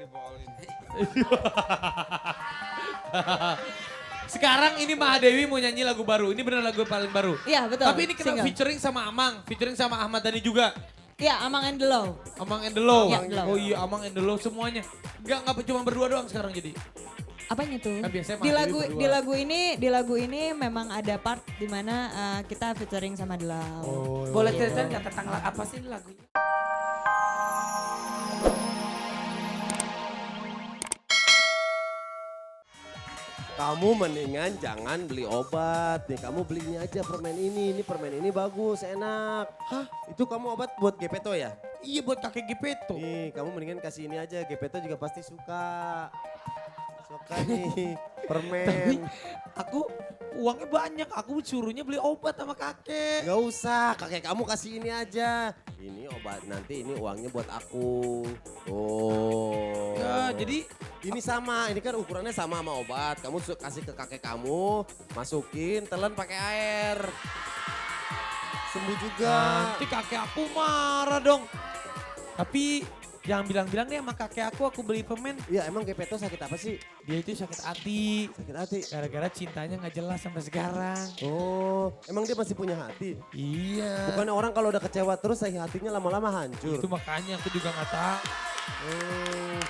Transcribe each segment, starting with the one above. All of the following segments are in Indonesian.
dibolin. Sekarang ini Mahadewi mau nyanyi lagu baru. Ini benar lagu paling baru. Iya betul. Tapi ini kita featuring sama Amang, featuring sama Ahmad Dhani juga. Iya Amang and the Low. Amang and the Low. Iya, The Low. Oh iya Amang and the Low semuanya. Enggak cuma berdua doang sekarang jadi. Apanya tuh? Kan biasanya di Mahadewi lagu berdua. di lagu ini memang ada part di mana kita featuring sama The Low. Oh, Boleh ceritain nggak tentang apa sih lagunya? Kamu mendingan jangan beli obat nih, kamu beli ini aja permen ini permen ini bagus, enak. Hah? Itu kamu obat buat Gepeto ya? Iya buat kakek Gepeto. Nih, kamu mendingan kasih ini aja, Gepeto juga pasti suka. Suka nih, Tapi permen. aku uangnya banyak, aku suruhnya beli obat sama kakek. Gak usah, kakek kamu kasih ini aja. Ini obat, nanti ini uangnya buat aku. Tuh. Ya jadi Ini sama, ini kan ukurannya sama obat. Kamu kasih ke kakek kamu, masukin, telan pakai air. Sembuh juga. nanti kakek aku marah dong. Tapi jangan bilang-bilang deh sama kakek aku beli permen. Iya emang Gepeto sakit apa sih? Dia itu sakit hati. Sakit hati. Gara-gara cintanya gak jelas sampai sekarang. Oh, emang dia masih punya hati? Iya. Bukannya orang kalau udah kecewa terus hatinya lama-lama hancur. Itu makanya aku juga gak tahu. Oh,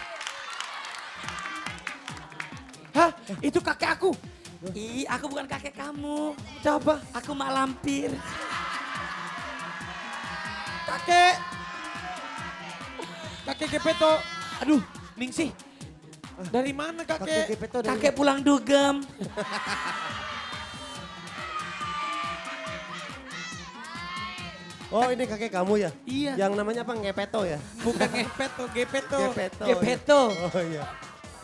Hah? Itu kakek aku. Ih, aku bukan kakek kamu. Coba. Aku mak lampir. Kakek. Kakek Gepeto. Aduh, Ningsih. Dari mana kakek kakek? Gepeto dari Kakek pulang dugem. Oh ini kakek kamu ya? Iya. Yang namanya apa? Gepeto ya? Bukan Gepeto, Gepeto. Gepeto. Gepeto. Oh iya.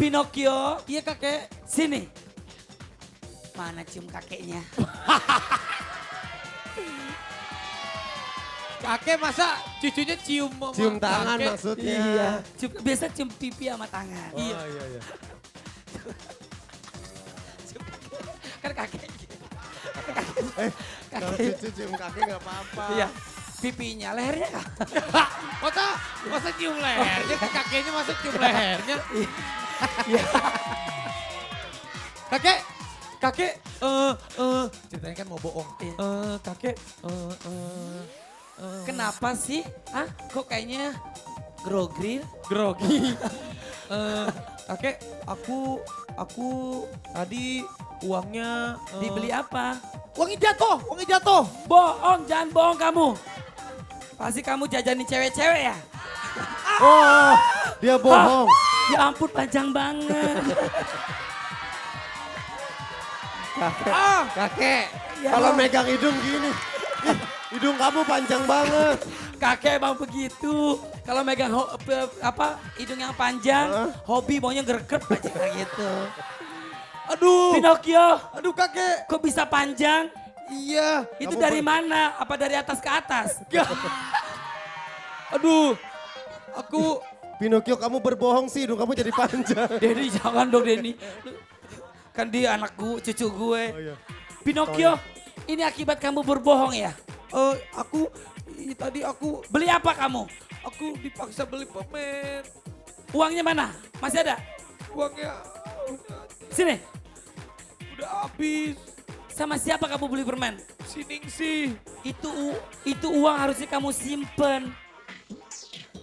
Pinocchio. Iya kakek. Sini. Mana cium kakeknya? Kakek masa cucunya cium sama Cium tangan kakek? maksudnya. Iya. Biasa cium pipi sama tangan. Oh iya iya. Kan kakek. Kalau cucu cium kaki gak apa-apa. Iya. Pipinya, lehernya kah? Masa cium lehernya? Kakeknya masa cium lehernya? Iya. Kakek, ceritanya kan mau bohong. Iya. Kakek, Kenapa sih? Hah? Kok kayaknya grogi? grogi. Kakek, aku tadi uangnya Dibeli apa? uangnya jatuh. Bohong, jangan bohong kamu. Pasti kamu jajanin cewek-cewek ya? Oh dia bohong. Ya ampun panjang banget. Kakek, Ya. kalau megang hidung gini. Ih, hidung kamu panjang banget. Kakek emang begitu. Kalau megang hidung yang panjang, hobi maunya greget aja kayak gitu. Aduh, Pinocchio, aduh kakek. kok bisa panjang? Iya. Itu Kamu dari mana? Apa dari atas ke atas? Aduh, aku Pinocchio kamu berbohong sih, hidung kamu jadi panjang. Denny jangan dong Denny. Kan dia anak cucu gue. Oh iya. Pinocchio, ini akibat kamu berbohong ya? tadi aku Beli apa kamu? dipaksa beli permen. Uangnya mana? Masih ada? Uangnya Sini. udah habis. Sama siapa kamu beli permen? Si Ningsih. Itu uang harusnya kamu simpen.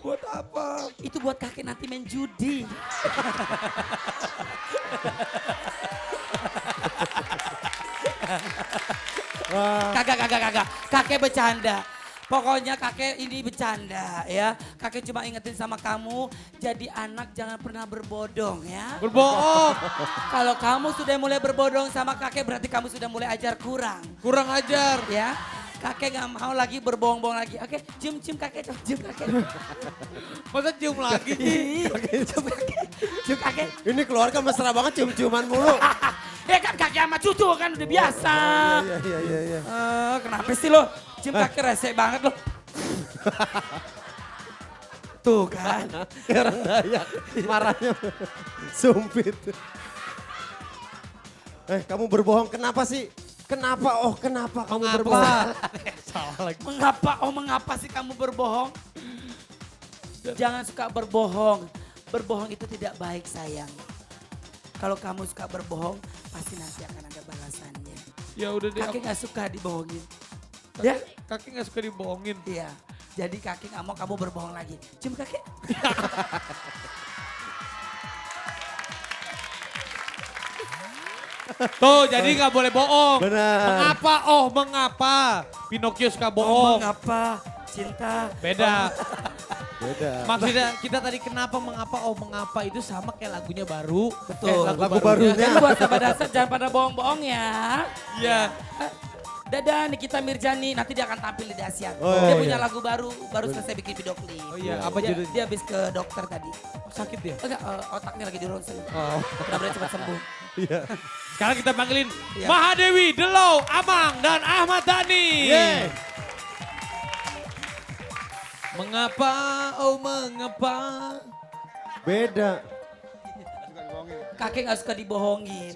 Buat apa? Itu buat kakek nanti main judi. Kagak. Kakek bercanda. Pokoknya kakek ini bercanda ya. Kakek cuma ingetin sama kamu, jadi anak jangan pernah berbodong ya. Berbohong. Kalau kamu sudah mulai berbodong sama kakek berarti kamu sudah mulai ajar kurang. Kurang ajar. Ya, kakek gak mau lagi berbohong-bohong lagi. Oke, cium-cium kakek, cium kakek. Masa cium lagi? Cium kakek, cium kakek. Ini keluarga mesra banget cium-ciuman mulu. Ya kan kakek sama cucu kan udah biasa. Iya. Kenapa sih lo? Cium kakek rese banget lo. Tuh kan. Kayak orang Dayak, marahnya sumpit. Kamu berbohong kenapa sih? Kenapa? Oh kenapa kamu berbohong? Salah lagi. Mengapa sih kamu berbohong? Jangan suka berbohong. berbohong itu tidak baik sayang. Kalau kamu suka berbohong, pasti nanti akan ada balasannya. Ya udah deh. Kakek gak suka dibohongin. Ya, kakek gak suka dibohongin. Iya, jadi kakek gak mau kamu berbohong lagi. Cium kakek. Tuh, jadi nggak boleh bohong. Benar. Mengapa? Oh, mengapa? Pinocchio suka bohong. Mengapa cinta? Beda. Beda. Maksudnya kita tadi kenapa mengapa? Oh, mengapa itu sama kayak lagunya baru. Betul. Lagu barunya. Jadi buat sahabat dasar jangan pada bohong-bohong ya. Iya. Dadah Nikita Mirjani, nanti dia akan tampil di Dahsyat. Oh, Dia iya. punya lagu baru selesai bikin video klip. Oh iya, apa dia, judulnya? dia habis ke dokter tadi. Sakit dia? Enggak, otaknya lagi di ronsen. Oh. Mudah-mudahan cepat sembuh. Iya. Sekarang kita panggilin Iya. Mahadewi, Delo, Amang, dan Ahmad Dhani. Yeay. Mengapa, oh mengapa? Beda. Kakek gak suka dibohongin.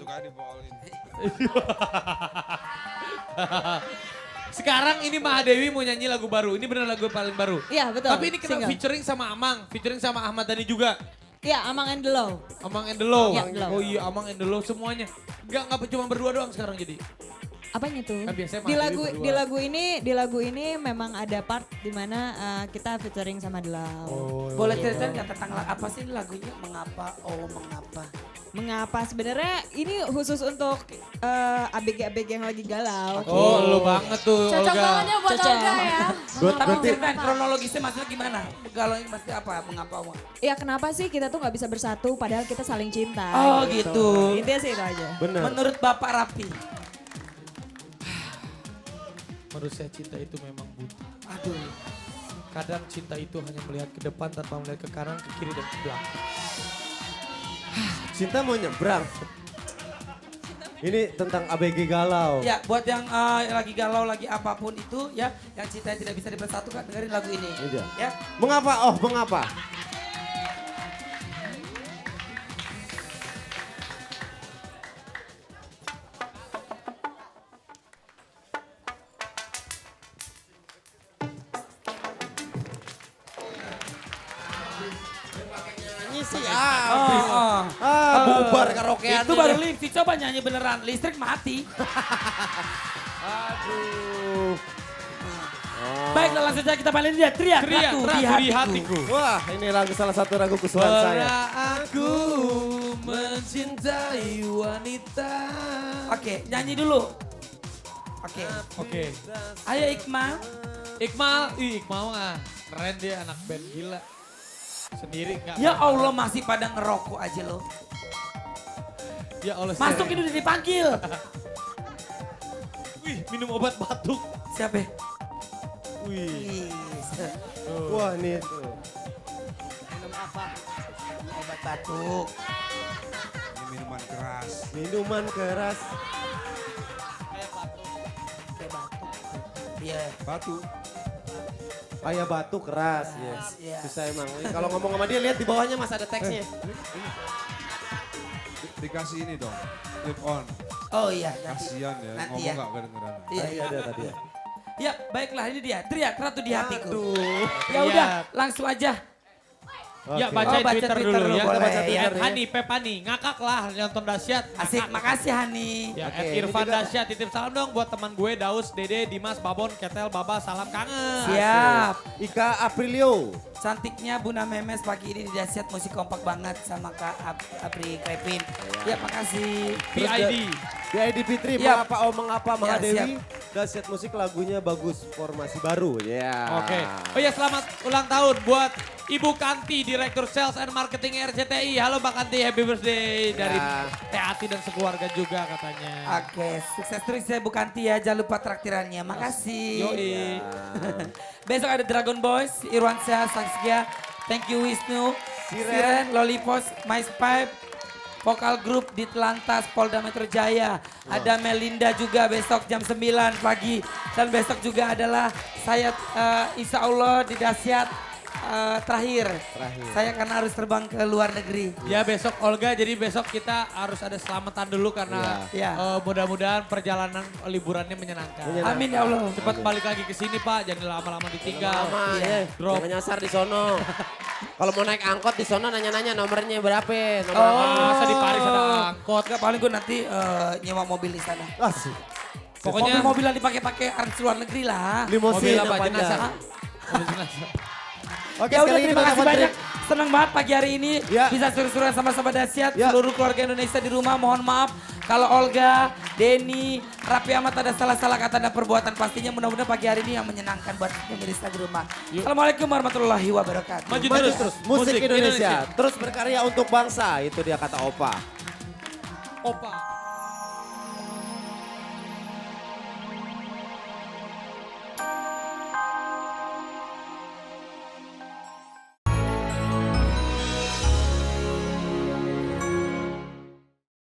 Sekarang ini Mahadewi mau nyanyi lagu baru. Ini benar lagu paling baru. Iya betul. Tapi ini kita single. featuring sama Amang, featuring sama Ahmad Dhani juga. Iya, Amang and the Low. Amang and the Low. Iya, The Low. Oh iya, Amang and the Low semuanya. Enggak cuma berdua doang sekarang jadi. Apanya tuh? Kan biasanya di Mahadewi lagu berdua. di lagu ini memang ada part di mana kita featuring sama The Low. Oh. Boleh cerita nggak tentang apa sih lagunya? Mengapa? Oh mengapa? Mengapa sebenarnya ini khusus untuk ABG-ABG yang lagi galau. Oh, lo banget tuh, Cocok Olga. banget ya buat Cocok. Olga ya. Tapi Berarti ceritain kronologisnya maksudnya gimana? Galau ini maksudnya apa? Mengapa? Ya kenapa sih kita tuh nggak bisa bersatu padahal kita saling cinta. Oh gitu. Intinya sih itu aja. benar. Menurut Bapak Rapi. Menurut saya cinta itu memang butuh. Aduh. Kadang cinta itu hanya melihat ke depan tanpa melihat ke kanan, ke kiri, dan ke belakang. Cinta mau nyebrang. Ini tentang ABG galau. Ya buat yang lagi galau, lagi apapun itu ya. Yang cinta tidak bisa dipersatukan, dengerin lagu ini. Iya. Ya. Mengapa? Oh, mengapa? Oh. Bubar karaokean. Itu baru listrik, coba nyanyi beneran. Listrik mati. Aduh. Baiklah langsung saja kita balik dia. Teriak, Teriak, ratu, ratu di di hatiku. hatiku. Wah, ini salah satu lagu kesukaan saya. Pernah aku mencintai wanita. Oke, nyanyi dulu. Oke. Oke. Ayo Iqmal. Iqmal, Iqmal mah keren dia, anak band gila. Sendiri enggak. Ya Allah masih pada ngerokok aja lo. Ya Allah. Masuk ini udah dipanggil. Wih, minum obat batuk. Siapa? Wih. Wah, ini tuh. Minum apa? Obat batuk. Ini minuman keras. Minuman keras. Kayak batuk. Iya. Batu. Kayak batu keras, yes. Iya. Bisa emang. Kalau ngomong sama dia lihat di bawahnya mas ada teksnya. Dikasih ini dong. Clip on. Oh iya. Kasian ya. Nanti Ngomong ya. gak kedengeran. Iya, Iya ada tadi ya. Ya, baiklah ini dia. Teriak ratu di hatiku. Aduh. Ya udah, langsung aja. Ya Oke. baca Oh, baca Twitter Twitter dulu dulu, ya. boleh. Kita baca Ya, Twitter ya. Hani, Pepani, ngakak lah nonton dahsyat. Asik, Ngakak. makasih Hani. Ya, Oke, Irfan ini juga- dahsyat, titip salam dong buat teman gue, Daus, Dede, Dimas, Babon, Ketel, Baba, salam kangen. Siap. Ika Aprilio. Cantiknya Bunda Memes pagi ini di Dahsyat musik kompak banget sama Kak Apri Krepin. Ya makasih. PID. BID Fitri, Yap. mengapa oh mengapa Ya, Mahadewi. Dahsyat musik lagunya bagus, formasi baru. Ya. Oke. Oh ya, selamat ulang tahun buat Ibu Kanti, Direktur Sales and Marketing RCTI. Halo Mbak Kanti, happy birthday dari Ya. Teati dan sekeluarga juga katanya. Oke, sukses terus ya Bu Kanti ya. Jangan lupa traktirannya. Makasih. Yoi. Besok ada Dragon Boys, Irwansyah, Sangskia. Thank you Wisnu. Siren, Lollipos, My Pipe. Vokal grup di Telantas Polda Metro Jaya. Ada Melinda juga besok jam 9 pagi. Dan besok juga adalah saya insya Allah di Dahsyat terakhir. Terakhir. Saya karena harus terbang ke luar negeri. Ya besok Olga, jadi besok kita harus ada selamatan dulu karena Iya. mudah-mudahan perjalanan liburannya menyenangkan. Menyenangkan. Amin ya Allah. Cepat balik lagi ke sini Pak, jangan lama-lama ditinggal. Lama Iya. ya. Drop. Jangan nyasar di sono. Kalau mau naik angkot di sono nanya-nanya nomornya berapa? Nomor Oh. apa? Masa di Paris ada angkot. Enggak, paling gue nanti nyewa mobil di sana. Asik. Pokoknya Mobil-mobil yang dipakai-pakai artis luar negeri lah. Limosin mobil apa? yang panjang. Jenazah. Mobil jenazah. Oke, Ya udah, sekali lagi terima kasih Bang banyak. Patrick. Senang banget pagi hari ini Ya. bisa seru-seruan sama-sama dahsyat. Ya. Seluruh keluarga Indonesia di rumah mohon maaf kalau Olga, Denny, Raffi Ahmad ada salah-salah kata dan perbuatan. Pastinya mudah-mudahan pagi hari ini yang menyenangkan buat pemirsa di rumah. Assalamualaikum warahmatullahi wabarakatuh. Maju Maju terus. Musik Indonesia. Terus berkarya untuk bangsa. Itu dia kata Opa. Opa.